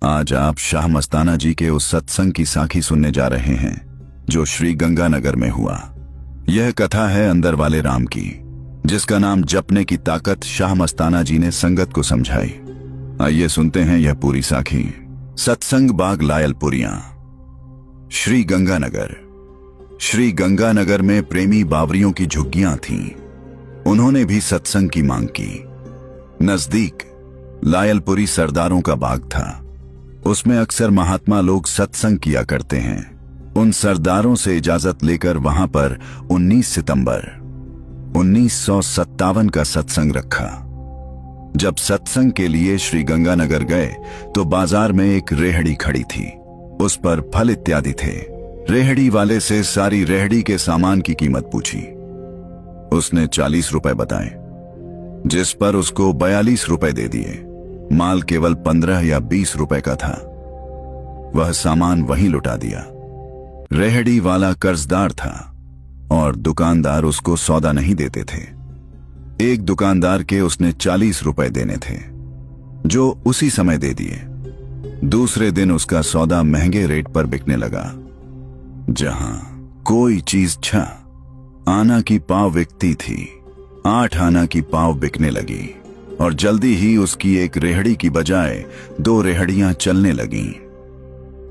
आज आप शाह मस्ताना जी के उस सत्संग की साखी सुनने जा रहे हैं जो श्री गंगानगर में हुआ। यह कथा है अंदर वाले राम की, जिसका नाम जपने की ताकत शाह मस्ताना जी ने संगत को समझाई। आइए सुनते हैं यह पूरी साखी। सत्संग बाग लायलपुरियां। श्री गंगानगर। श्री गंगानगर में प्रेमी बावरियों की झुग्गियां थीं। उन्होंने भी सत्संग की मांग की। नजदीक लायलपुरी सरदारों का बाग था। उसमें अक्सर महात्मा लोग सत्संग किया करते हैं। उन सरदारों से इजाजत लेकर वहां पर 19 सितंबर 1957 का सत्संग रखा। जब सत्संग के लिए श्री गंगानगर गए तो बाजार में एक रेहड़ी खड़ी थी। उस पर फल इत्यादि थे। रेहड़ी वाले से सारी रेहड़ी के सामान की कीमत पूछी। उसने 40 रुपए बताए, जिस पर उसको 42 रुपए दे दिए। माल केवल 15 या 20 रुपए का था। वह सामान वहीं लुटा दिया। रेहड़ी वाला कर्जदार था और दुकानदार उसको सौदा नहीं देते थे। एक दुकानदार के उसने 40 रुपए देने थे, जो उसी समय दे दिए। दूसरे दिन उसका सौदा महंगे रेट पर बिकने लगा। जहां कोई चीज 6 आना की पाव बिकती थी, 8 आना की पाव बिकने लगी और जल्दी ही उसकी एक रेहड़ी की बजाय 2 रेहड़ियां चलने लगीं।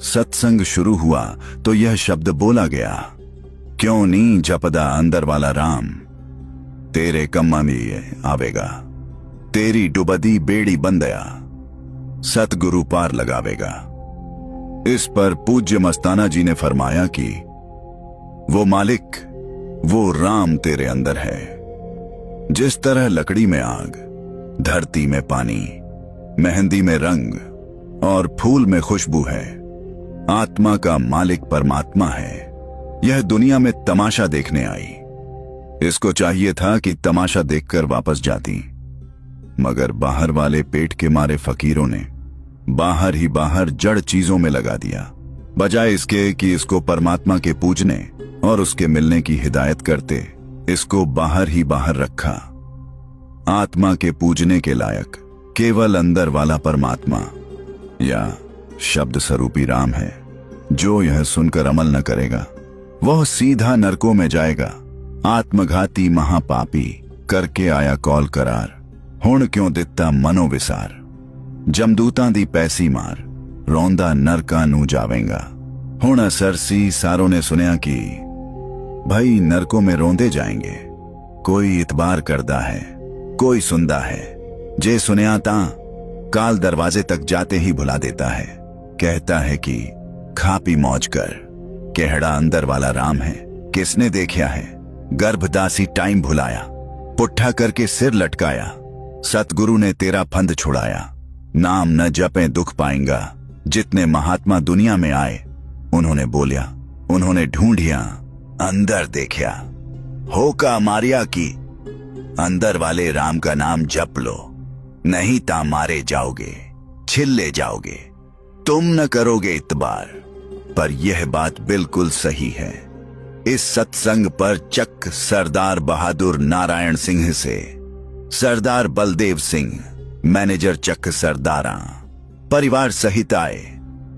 सत्संग शुरू हुआ तो यह शब्द बोला गया, क्यों नी जपदा अंदर वाला राम, तेरे कम्मा में आवेगा, तेरी डुबदी बेड़ी बंदया, सतगुरु पार लगावेगा। इस पर पूज्य मस्ताना जी ने फरमाया कि वो मालिक, वो राम तेरे अंदर है। जिस तरह लकड़ी में आग, धरती में पानी, मेहंदी में रंग और फूल में खुशबू है, आत्मा का मालिक परमात्मा है। यह दुनिया में तमाशा देखने आई। इसको चाहिए था कि तमाशा देखकर वापस जाती, मगर बाहर वाले पेट के मारे फकीरों ने बाहर ही बाहर जड़ चीजों में लगा दिया। बजाय इसके कि इसको परमात्मा के पूजने और उसके मिलने की हिदायत करते, इसको बाहर ही बाहर रखा। आत्मा के पूजने के लायक केवल अंदर वाला परमात्मा या शब्द स्वरूपी राम है। जो यह सुनकर अमल न करेगा वह सीधा नरकों में जाएगा। आत्मघाती महापापी करके आया कौल करार, हुण क्यों दिता मनो विसार, जमदूतां दी पैसी मार, रौंदा नरका नू जावेगा। हुण असरसी सारों ने सुनिया कि भाई नरकों में रोंदे जाएंगे। कोई इतबार करदा है, कोई सुनदा है। जे सुनिया ता काल दरवाजे तक जाते ही भुला देता है। कहता है कि खा पी मौज कर, केहड़ा अंदर वाला राम है, किसने देखा है। गर्भदासी टाइम भुलाया, पुट्ठा करके सिर लटकाया, सतगुरु ने तेरा फंद छुड़ाया। नाम न जपे दुख पाएंगा। जितने महात्मा दुनिया में आए उन्होंने बोलिया, उन्होंने ढूंढिया, अंदर देखा, होका मारिया की अंदर वाले राम का नाम जप लो, नहीं ता मारे जाओगे, छिल्ले जाओगे। तुम न करोगे इतबार। पर यह बात बिल्कुल सही है। इस सत्संग पर चक सरदार बहादुर नारायण सिंह से सरदार बलदेव सिंह, मैनेजर चक सरदारा परिवार सहित आए।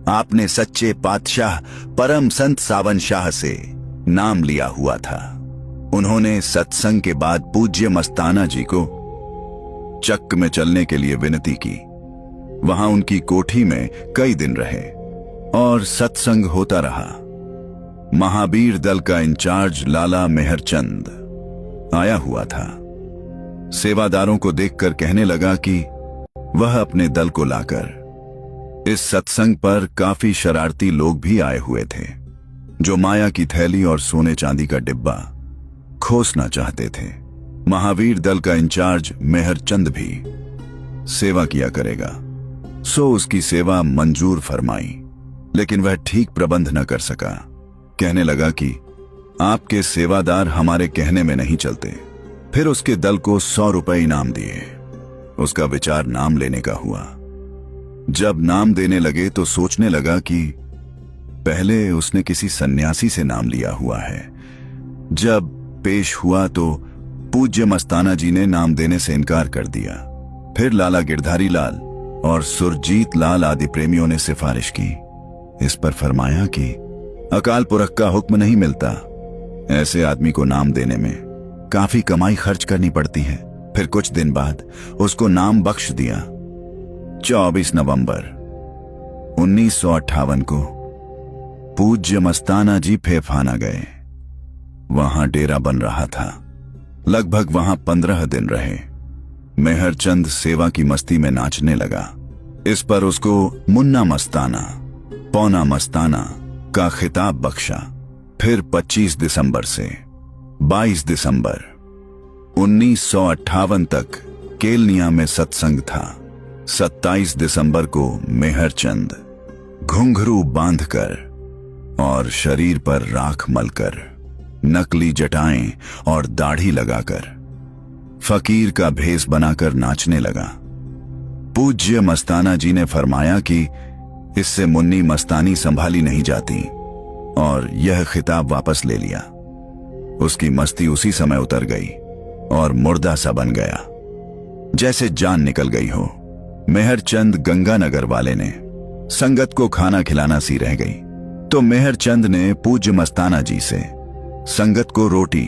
आपने सच्चे पातशाह परम संत सावन शाह से नाम लिया हुआ था। उन्होंने सत्संग के बाद पूज्य मस्ताना जी को चक में चलने के लिए विनती की। वहां उनकी कोठी में कई दिन रहे और सत्संग होता रहा। महावीर दल का इंचार्ज लाला मेहरचंद आया हुआ था। सेवादारों को देखकर कहने लगा कि वह अपने दल को लाकर इस सत्संग पर काफी शरारती लोग भी आए हुए थे, जो माया की थैली और सोने चांदी का डिब्बा खोसना चाहते थे। महावीर दल का इंचार्ज मेहरचंद भी सेवा किया करेगा, सो उसकी सेवा मंजूर फरमाई, लेकिन वह ठीक प्रबंध न कर सका। कहने लगा कि आपके सेवादार हमारे कहने में नहीं चलते। फिर उसके दल को 100 रुपए इनाम दिए। उसका विचार नाम लेने का हुआ। जब नाम देने लगे तो सोचने लगा कि पहले उसने किसी सन्यासी से नाम लिया हुआ है। जब पेश हुआ तो पूज्य मस्ताना जी ने नाम देने से इनकार कर दिया। फिर लाला गिरधारी लाल और सुरजीत लाल आदि प्रेमियों ने सिफारिश की। इस पर फरमाया कि अकाल पुरख का हुक्म नहीं मिलता, ऐसे आदमी को नाम देने में काफी कमाई खर्च करनी पड़ती है। फिर कुछ दिन बाद उसको नाम बख्श दिया। 24 नवंबर 1958 को पूज्य मस्ताना जी फेफाना गए। वहां डेरा बन रहा था। लगभग वहां 15 दिन रहे। मेहरचंद सेवा की मस्ती में नाचने लगा। इस पर उसको मुन्ना मस्ताना, पौना मस्ताना का खिताब बख्शा। फिर 25 दिसंबर से 22 दिसंबर 1958 तक केलनिया में सत्संग था। 27 दिसंबर को मेहरचंद घुंघरू बांधकर और शरीर पर राख मलकर, नकली जटाएं और दाढ़ी लगाकर फकीर का भेष बनाकर नाचने लगा। पूज्य मस्ताना जी ने फरमाया कि इससे मुन्नी मस्तानी संभाली नहीं जाती और यह खिताब वापस ले लिया। उसकी मस्ती उसी समय उतर गई और मुर्दा सा बन गया, जैसे जान निकल गई हो। मेहरचंद गंगानगर वाले ने संगत को खाना खिलाना सी रह गई, तो मेहरचंद ने पूज्य मस्ताना जी से संगत को रोटी।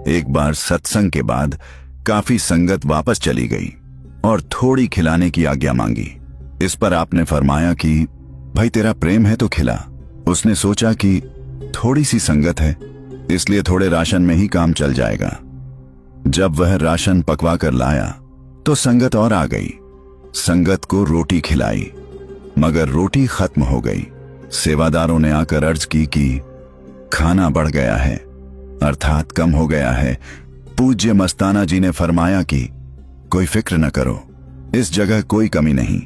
एक बार सत्संग के बाद काफी संगत वापस चली गई और थोड़ी खिलाने की आज्ञा मांगी। इस पर आपने फरमाया कि भाई तेरा प्रेम है तो खिला। उसने सोचा कि थोड़ी सी संगत है, इसलिए थोड़े राशन में ही काम चल जाएगा। जब वह राशन पकवा कर लाया तो संगत और आ गई। संगत को रोटी खिलाई, मगर रोटी खत्म हो गई। सेवादारों ने आकर अर्ज की कि खाना बढ़ गया है, अर्थात कम हो गया है। पूज्य मस्ताना जी ने फरमाया कि कोई फिक्र न करो, इस जगह कोई कमी नहीं।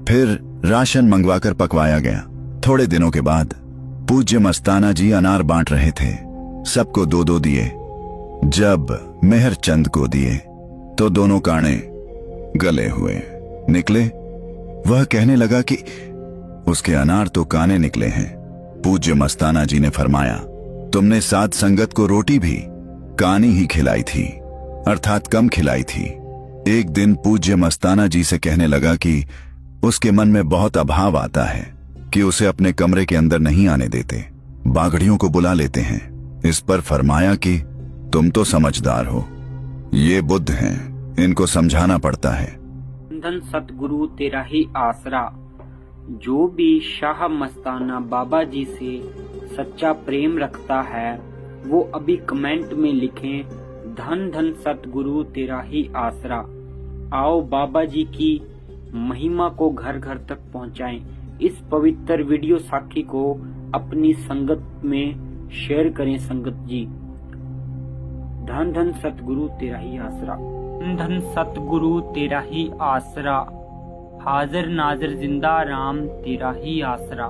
फिर राशन मंगवाकर पकवाया गया। थोड़े दिनों के बाद पूज्य मस्ताना जी अनार बांट रहे थे। सबको 2-2 दिए। जब मेहरचंद को दिए तो दोनों काने गले हुए निकले। वह कहने लगा कि उसके अनार तो काने निकले हैं। पूज्य मस्ताना जी ने फरमाया, तुमने साथ संगत को रोटी भी कानी ही खिलाई थी, अर्थात कम खिलाई थी। एक दिन पूज्य मस्ताना जी से कहने लगा कि उसके मन में बहुत अभाव आता है कि उसे अपने कमरे के अंदर नहीं आने देते, बागड़ियों को बुला लेते हैं। इस पर फरमाया कि तुम तो समझदार हो, ये बुद्ध हैं, इनको समझाना पड़ता है। धन सतगुरु तेरा ही आसरा। जो भी शाह मस्ताना बाबा जी से सच्चा प्रेम रखता है वो अभी कमेंट में लिखें, धन धन सतगुरु तेरा ही आसरा। आओ बाबा जी की महिमा को घर घर तक पहुंचाएं। इस पवित्र वीडियो साखी को अपनी संगत में शेयर करें। संगत जी, धन धन सतगुरु तेरा ही आसरा। धन सतगुरु तेरा ही आसरा। हाजिर नाजिर जिंदा राम तेरा ही आसरा।